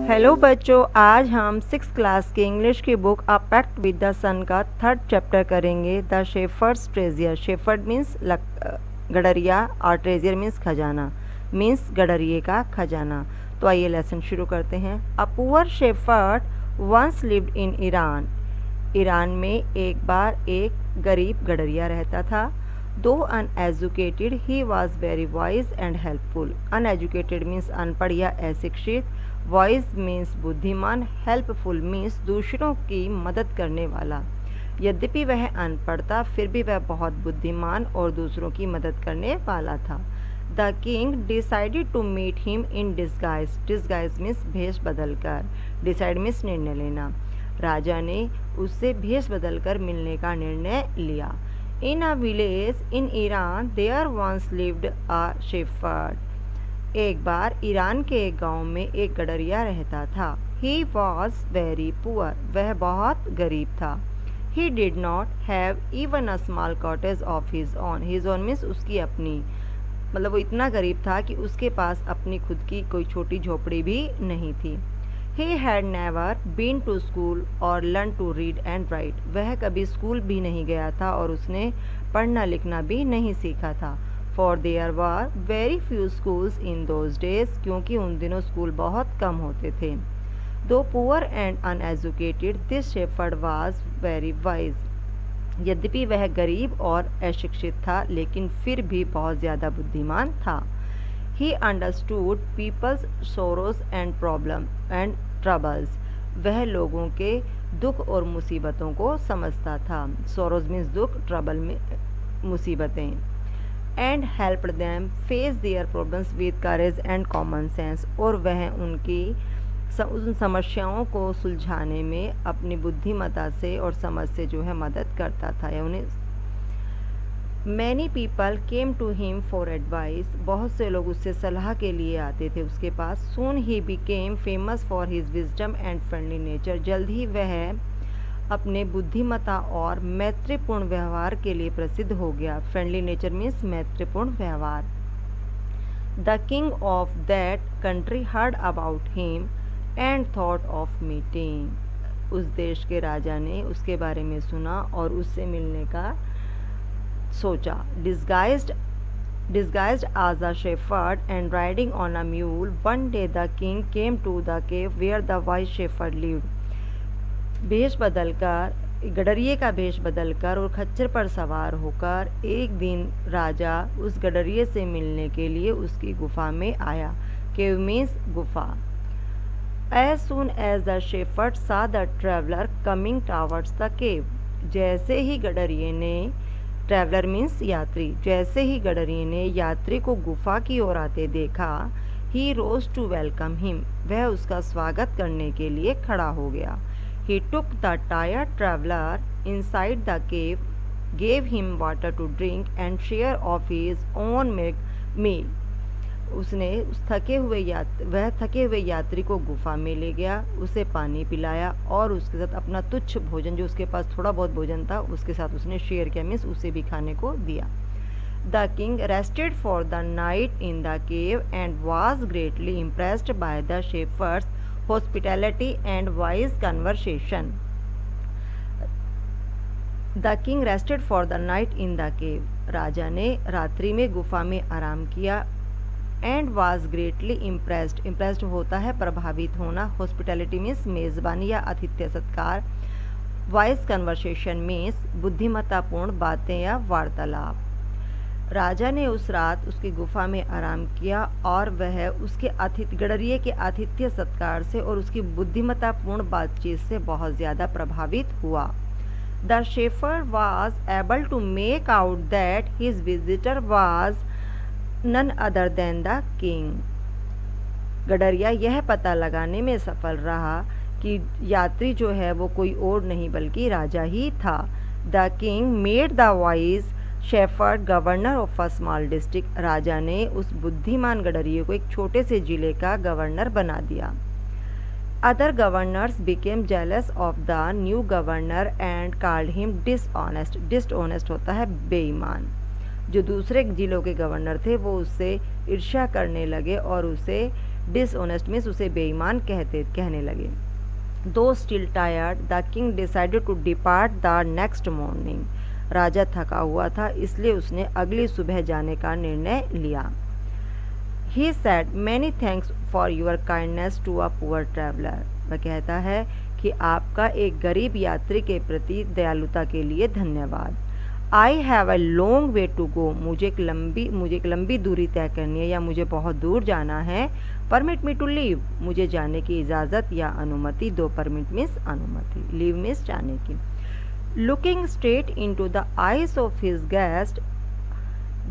Hello बच्चों, आज हम 6th क्लास की इंग्लिश की book a pact with the sun का 3rd चैप्टर करेंगे। The shepherd's treasure. Shepherd means गडरिया और ट्रेजियर मीन्स खजाना, मीन्स गडरिए का खजाना। तो आइए लेसन शुरू करते हैं। A poor shepherd once lived in Iran. Iran में एक बार एक गरीब गडरिया रहता था। Though uneducated he was very wise and helpful. Uneducated means अनपढ़ या अशिक्षित, वाइज मीन्स बुद्धिमान, हेल्पफुल मीन्स दूसरों की मदद करने वाला। यद्यपि वह अनपढ़ था, फिर भी वह बहुत बुद्धिमान और दूसरों की मदद करने वाला था। The king decided to meet him in disguise. Disguise means भेष बदल कर, डिसाइड मीन्स निर्णय लेना। राजा ने उससे भेष बदल कर मिलने का निर्णय लिया। In a village in Iran there once lived a shepherd. एक बार ईरान के एक गांव में एक गडरिया रहता था। ही वॉज वेरी पुअर। वह बहुत गरीब था। He did not have even a small cottage of his own. His own means उसकी अपनी, मतलब वो इतना गरीब था कि उसके पास अपनी खुद की कोई छोटी झोपड़ी भी नहीं थी। He had never been to school or learned to read and write. वह कभी स्कूल भी नहीं गया था और उसने पढ़ना लिखना भी नहीं सीखा था। For there were very few schools in those days, क्योंकि उन दिनों स्कूल बहुत कम होते थे। Though poor and uneducated, this shepherd was very wise. यद्यपि वह गरीब और अशिक्षित था, लेकिन फिर भी बहुत ज़्यादा बुद्धिमान था। He understood people's sorrows and problems and troubles. वह लोगों के दुख और मुसीबतों को समझता था। Sorrows means दुख, trouble में मुसीबतें। And helped them face their problems with courage and common sense. और वह उनकी उन समस्याओं को सुलझाने में अपनी बुद्धिमत्ता से और समझ से जो है मदद करता था या उन्हें। Many people came to him for advice. बहुत से लोग उससे सलाह के लिए आते थे उसके पास। Soon he became famous for his wisdom and friendly nature. जल्द ही वह अपने बुद्धिमत्ता और मैत्रीपूर्ण व्यवहार के लिए प्रसिद्ध हो गया। Friendly nature means मैत्रीपूर्ण व्यवहार। The king of that country heard about him and thought of meeting. उस देश के राजा ने उसके बारे में सुना और उससे मिलने का सोचा। Disguised as a shepherd and riding on a mule, one day the king came to the cave where the wise shepherd lived. भेष बदलकर, गडरिये का भेष बदलकर और खच्चर पर सवार होकर एक दिन राजा उस गडरिये से मिलने के लिए उसकी गुफा में आया। Cave means गुफा। As soon as the shepherd saw the traveler coming towards the cave, जैसे ही गडरिये ने, ट्रैवलर मीन्स यात्री, जैसे ही गडरिये ने यात्री को गुफा की ओर आते देखा, he rose to welcome him. वह उसका स्वागत करने के लिए खड़ा हो गया। He took the tired traveller inside the cave, gave him water to drink and share of his own meal. उसने वह थके हुए यात्री को गुफा में ले गया, उसे पानी पिलाया और उसके साथ अपना तुच्छ भोजन, जो उसके पास थोड़ा बहुत भोजन था, उसके साथ उसने शेयर किया, मीन्स उसे भी खाने को दिया। The king rested for the night in the cave and was greatly impressed by the shepherd's hospitality and wise conversation. The king rested for the night in the cave. राजा ने रात्रि में गुफा में आराम किया। And was greatly impressed, impressed होता है प्रभावित होना। हॉस्पिटैलिटी मीन्स मेज़बानी या आतिथ्य सत्कार। वाइज कन्वर्सेशन मीन्स बुद्धिमत्तापूर्ण बातें या वार्तालाप। राजा ने उस रात उसकी गुफा में आराम किया और वह उसके गडरिये के आतिथ्य सत्कार से और उसकी बुद्धिमत्तापूर्ण बातचीत से बहुत ज़्यादा प्रभावित हुआ। The shepherd was able to make out that his visitor was none other than the king. गडरिया यह पता लगाने में सफल रहा कि यात्री जो है वो कोई और नहीं बल्कि राजा ही था। The king made the wise shepherd governor of a small district. राजा ने उस बुद्धिमान गडरिये को एक छोटे से जिले का गवर्नर बना दिया। Other governors became jealous of the new governor and called him dishonest. Dishonest होता है बेईमान। जो दूसरे जिलों के गवर्नर थे वो उससे ईर्ष्या करने लगे और उसे डिसऑनेस्ट मीन्स उसे बेईमान कहने लगे। Though still tired the king decided to depart the next morning. राजा थका हुआ था, इसलिए उसने अगली सुबह जाने का निर्णय लिया। He said many thanks for your kindness to a poor traveler। वह कहता है कि आपका एक गरीब यात्री के प्रति दयालुता के लिए धन्यवाद। I have a long way to go। मुझे एक लंबी दूरी तय करनी है या मुझे बहुत दूर जाना है। Permit me to leave। मुझे जाने की इजाज़त या अनुमति दो। Permit means अनुमति, leave means जाने की। Looking straight into the eyes of his guest,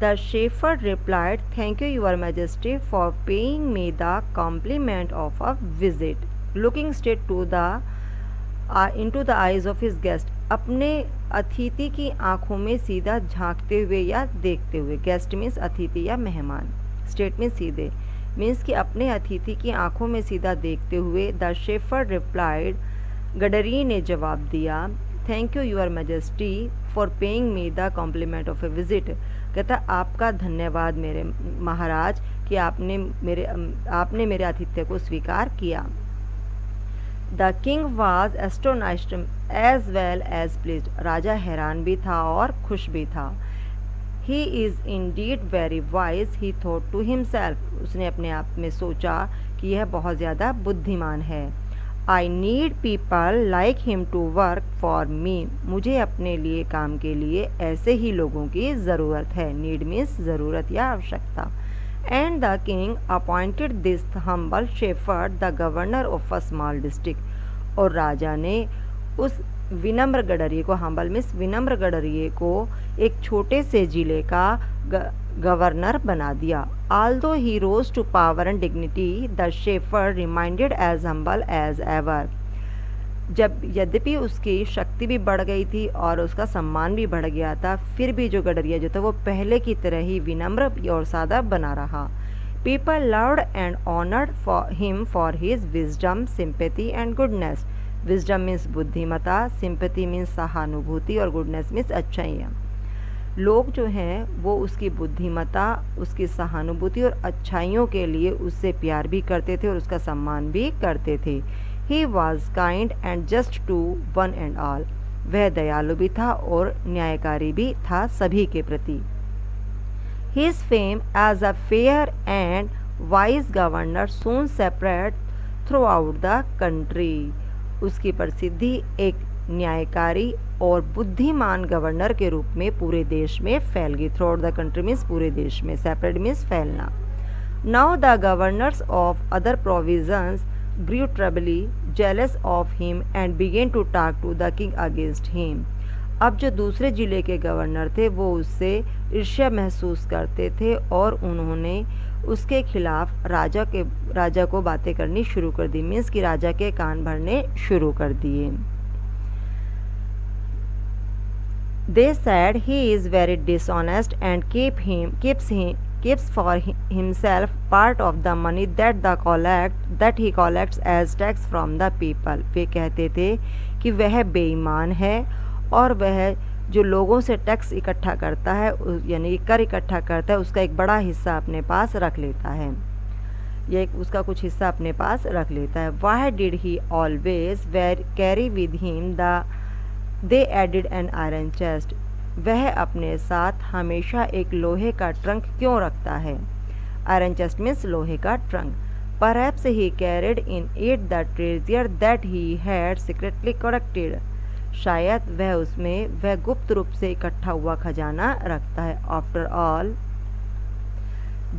the shepherd replied, "Thank you, Your Majesty, for paying me the compliment of a visit." Looking straight into the eyes of his guest, अपने अतिथि की आंखों में सीधा झांकते हुए या देखते हुए। गेस्ट मीन्स अतिथि या मेहमान, स्ट्रेट मीन्स सीधे, मीन्स कि अपने अतिथि की आंखों में सीधा देखते हुए। द शेफर्ड रिप्लाइड, गडरी ने जवाब दिया, thank you your majesty for paying me the compliment of a visit. कहता आपका धन्यवाद मेरे महाराज कि आपने मेरे आतिथ्य को स्वीकार किया। The king was astonished as well as pleased. राजा हैरान भी था और खुश भी था। He is indeed very wise he thought to himself. उसने अपने आप में सोचा कि यह बहुत ज़्यादा बुद्धिमान है। I need people like him to work for me. मुझे अपने लिए काम के लिए ऐसे ही लोगों की ज़रूरत है। नीड मीन्स ज़रूरत या आवश्यकता। And the king appointed this humble shepherd the governor of a small district. और राजा ने उस विनम्र गडरिये को, हम्बल मीन्स विनम्र गडरिये को, एक छोटे से जिले का गवर्नर बना दिया। Although he rose to power and dignity, the shepherd remained as humble as ever। यद्यपि उसकी शक्ति भी बढ़ गई थी और उसका सम्मान भी बढ़ गया था, फिर भी जो गडरिया जो था वो पहले की तरह ही विनम्र और सादा बना रहा। People loved and honored him for his wisdom, sympathy and goodness। Wisdom means बुद्धिमता, sympathy means सहानुभूति और goodness means अच्छाइयाँ। लोग जो हैं वो उसकी बुद्धिमता, उसकी सहानुभूति और अच्छाइयों के लिए उससे प्यार भी करते थे और उसका सम्मान भी करते थे। He was kind and just to one and all। वह दयालु भी था और न्यायकारी भी था सभी के प्रति। His fame as a fair and wise governor soon spread throughout the country। उसकी प्रसिद्धि एक न्यायकारी और बुद्धिमान गवर्नर के रूप में पूरे देश में फैल गई। Throughout the country means पूरे देश में, सेपरेट मीन्स फैलना। Now the governors of other provisions grew terribly jealous of him and began to talk to the king against him. अब जो दूसरे जिले के गवर्नर थे वो उससे ईर्ष्या महसूस करते थे और उन्होंने उसके खिलाफ राजा को बातें करनी शुरू कर दी। मीन्स कि राजा के कान भरने शुरू कर दिए। They said he is very dishonest and keeps for himself part of the money that he collects as tax from the people। वे कहते थे कि वह बेईमान है और वह जो लोगों से टैक्स इकट्ठा करता है, यानी कर इकट्ठा करता है, उसका एक बड़ा हिस्सा अपने पास रख लेता है, या उसका कुछ हिस्सा अपने पास रख लेता है। Why did he always carry with him They added an iron chest। वह अपने साथ हमेशा एक लोहे का ट्रंक क्यों रखता है? आयरन चेस्ट मीन्स लोहे का trunk. Perhaps he carried in it the treasure that he had secretly collected। शायद वह गुप्त रूप से इकट्ठा हुआ खजाना रखता है। After all,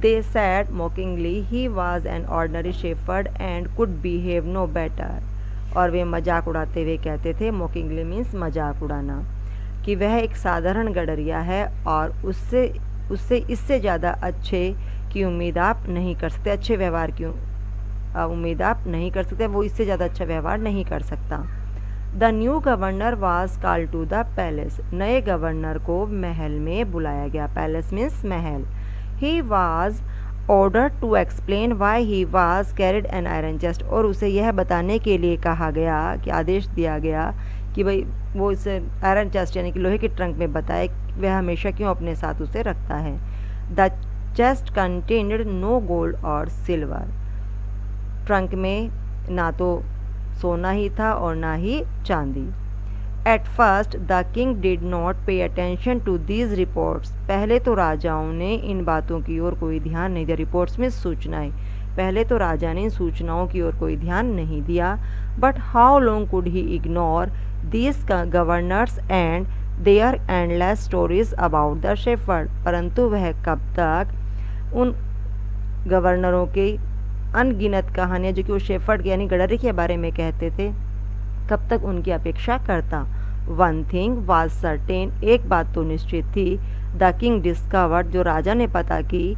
they said mockingly, he was an ordinary shepherd and could behave no better। और वे मजाक उड़ाते हुए कहते थे, मोकिंगली मीन्स मजाक उड़ाना, कि वह एक साधारण गडरिया है और उससे इससे ज़्यादा अच्छे की उम्मीद आप नहीं कर सकते, अच्छे व्यवहार की उम्मीद आप नहीं कर सकते, वो इससे ज़्यादा अच्छा व्यवहार नहीं कर सकता। The new governor was called to the palace. नए गवर्नर को महल में बुलाया गया। पैलेस मीन्स महल। He was order to explain why he was carried an iron chest. और उसे यह बताने के लिए कहा गया, कि आदेश दिया गया कि भाई वो इसे आयरन चेस्ट यानी कि लोहे के ट्रंक में बताए वह हमेशा क्यों अपने साथ उसे रखता है। The chest contained no gold or silver. Trunk में ना तो सोना ही था और ना ही चांदी। At first the king did not pay attention to these reports. पहले तो राजाओं ने इन बातों की ओर कोई ध्यान नहीं दिया। रिपोर्ट्स में सूचनाएं, पहले तो राजा ने इन सूचनाओं की ओर कोई ध्यान नहीं दिया। But how long could he ignore these governors and their endless stories about the shepherd. परंतु वह कब तक उन गवर्नरों की अनगिनत कहानियाँ जो कि वो शेफर्ड यानी गडरी के बारे में कहते थे, कब तक उनकी अपेक्षा करता। वन थिंग वाज सर्टेन, एक बात तो निश्चित थी। द किंग डिस्कवर्ड, जो राजा ने पता की,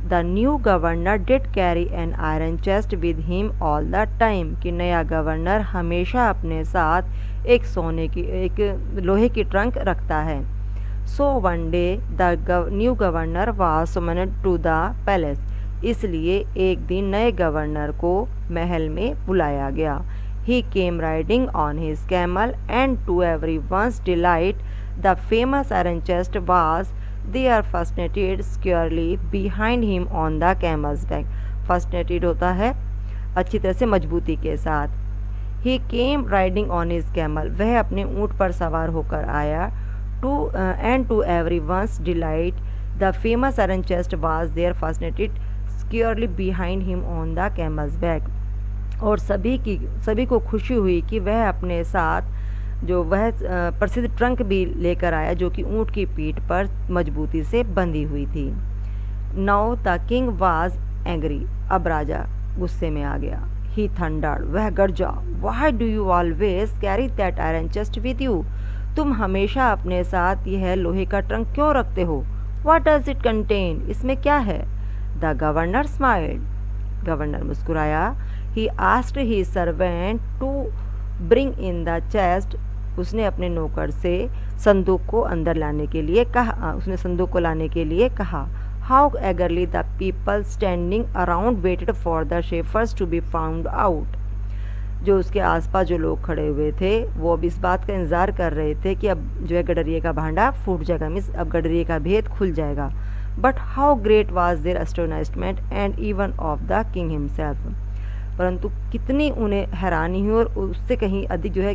the new governor did carry N iron chest with him all the time, कि नया गवर्नर हमेशा अपने साथ एक लोहे की ट्रंक रखता है। So one day the new governor was summoned to the palace, इसलिए एक दिन नए गवर्नर को महल में बुलाया गया। He came riding on his camel, and to everyone's delight, the famous iron chest was there fastened securely behind him on the camel's back. Fastened होता है अच्छी तरह से मजबूती के साथ। He came riding on his camel, वह अपने ऊँट पर सवार होकर आया। And to everyone's delight, the famous iron chest was there fastened securely behind him on the camel's back. और सभी को खुशी हुई कि वह अपने साथ जो वह प्रसिद्ध ट्रंक भी लेकर आया, जो कि ऊँट की पीठ पर मजबूती से बंधी हुई थी। Now the king was angry, अब राजा गुस्से में आ गया। ही थंडर्ड, वह गरजा। Why do you always carry that iron chest with you, तुम हमेशा अपने साथ यह लोहे का ट्रंक क्यों रखते हो? व्हाट डज इट कंटेन, इसमें क्या है? द गवर्नर स्माइल्ड, गवर्नर मुस्कुराया। He asked his servant to bring in the chest, उसने अपने नौकर से संदूक को अंदर लाने के लिए कहा, उसने संदूक को लाने के लिए कहा। How eagerly the people standing around waited for the shepherds to be found out, जो उसके आसपास जो लोग खड़े हुए थे वो अब इस बात का इंतज़ार कर रहे थे कि अब जो है गडरिये का भांडा फूट जाएगा, मीन्स अब गडरिये का भेद खुल जाएगा। But how great was their astonishment and even of the king himself, परंतु कितनी उन्हें हैरानी हुई और उससे कहीं अधिक जो है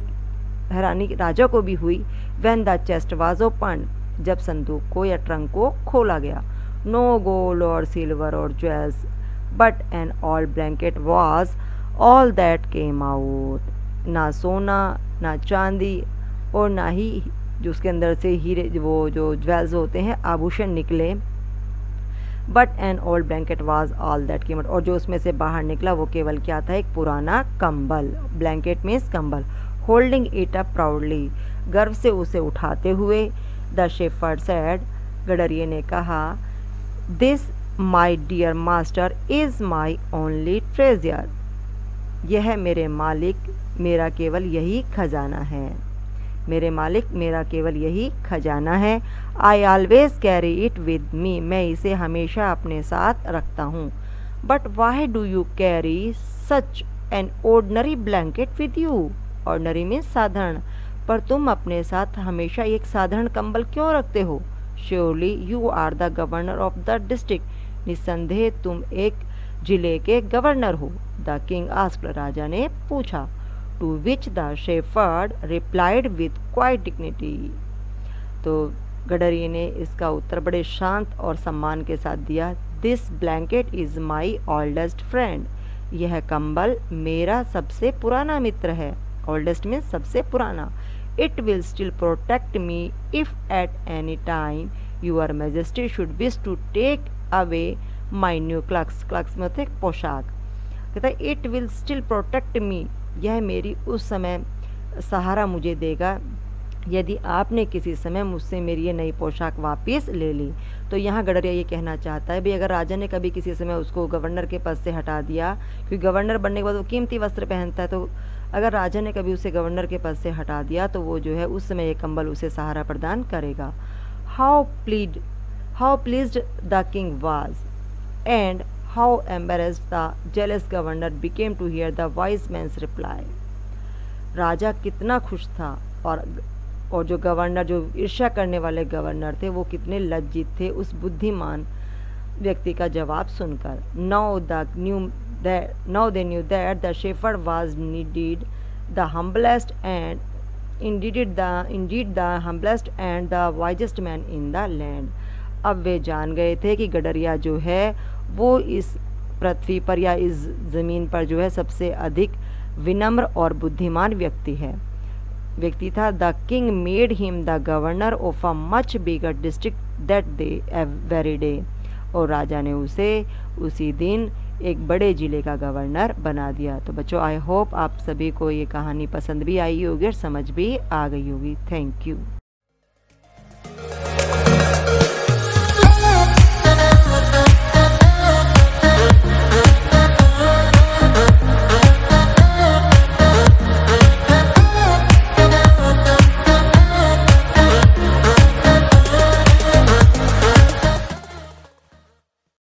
हैरानी राजा को भी हुई। When the chest was open, जब संदूक को या ट्रंक को खोला गया। No gold or silver or jewels, but an old blanket was all that came out, ना सोना ना चांदी और ना ही जो उसके अंदर से हीरे वो जो ज्वेल्स होते हैं आभूषण निकले। But an old blanket was all that came out, और जो उसमें से बाहर निकला वो केवल क्या था? एक पुराना कंबल। ब्लैंकेट मीन्स कंबल। होल्डिंग इट अप प्राउडली, गर्व से उसे उठाते हुए। द शेफर्ड सेड, गडरिये ने कहा, this my dear master is my only treasure, यह मेरे मालिक मेरा केवल यही खजाना है, मेरे मालिक मेरा केवल यही खजाना है। I always carry it with me, मैं इसे हमेशा अपने साथ रखता हूँ। But why do you carry such an ordinary blanket with you, ordinary means साधारण, पर तुम अपने साथ हमेशा एक साधारण कंबल क्यों रखते हो? Surely you are the governor of the district, निस्संदेह तुम एक जिले के गवर्नर हो। द किंग आस्क्ड, राजा ने पूछा। To which the shepherd replied with quiet dignity, तो गडरिये ने इसका उत्तर बड़े शांत और सम्मान के साथ दिया। This blanket is my oldest friend, यह कंबल मेरा सबसे पुराना मित्र है। ओल्डेस्ट मीन्स सबसे पुराना। It will still protect me if at any time your majesty should wish to take away my new cloaks, cloaks में होते पोशाक। कहता है it will still protect me, यह मेरी उस समय सहारा मुझे देगा यदि आपने किसी समय मुझसे मेरी ये नई पोशाक वापस ले ली। तो यहाँ गडरिया ये कहना चाहता है भाई अगर राजा ने कभी किसी समय उसको गवर्नर के पद से हटा दिया, क्योंकि गवर्नर बनने के बाद वो कीमती वस्त्र पहनता है, तो अगर राजा ने कभी उसे गवर्नर के पद से हटा दिया तो वो जो है उस समय ये कंबल उसे सहारा प्रदान करेगा। How pleased the king was and how embarrassed the jealous governor became to hear the wise man's reply. राजा कितना खुश था और जो गवर्नर, जो ईर्ष्या करने वाले गवर्नर थे, वो कितने लज्जित थे उस बुद्धिमान व्यक्ति का जवाब सुनकर। Now the new that the shepherd was indeed the humblest and the humblest and the wisest man in the land. अब वे जान गए थे कि गडरिया जो है वो इस पृथ्वी पर या इस ज़मीन पर जो है सबसे अधिक विनम्र और बुद्धिमान व्यक्ति था. The king made him the governor of a much bigger district that day very day. और राजा ने उसे उसी दिन एक बड़े ज़िले का गवर्नर बना दिया. तो बच्चों, आई होप आप सभी को ये कहानी पसंद भी आई होगी और समझ भी आ गई होगी. Thank you.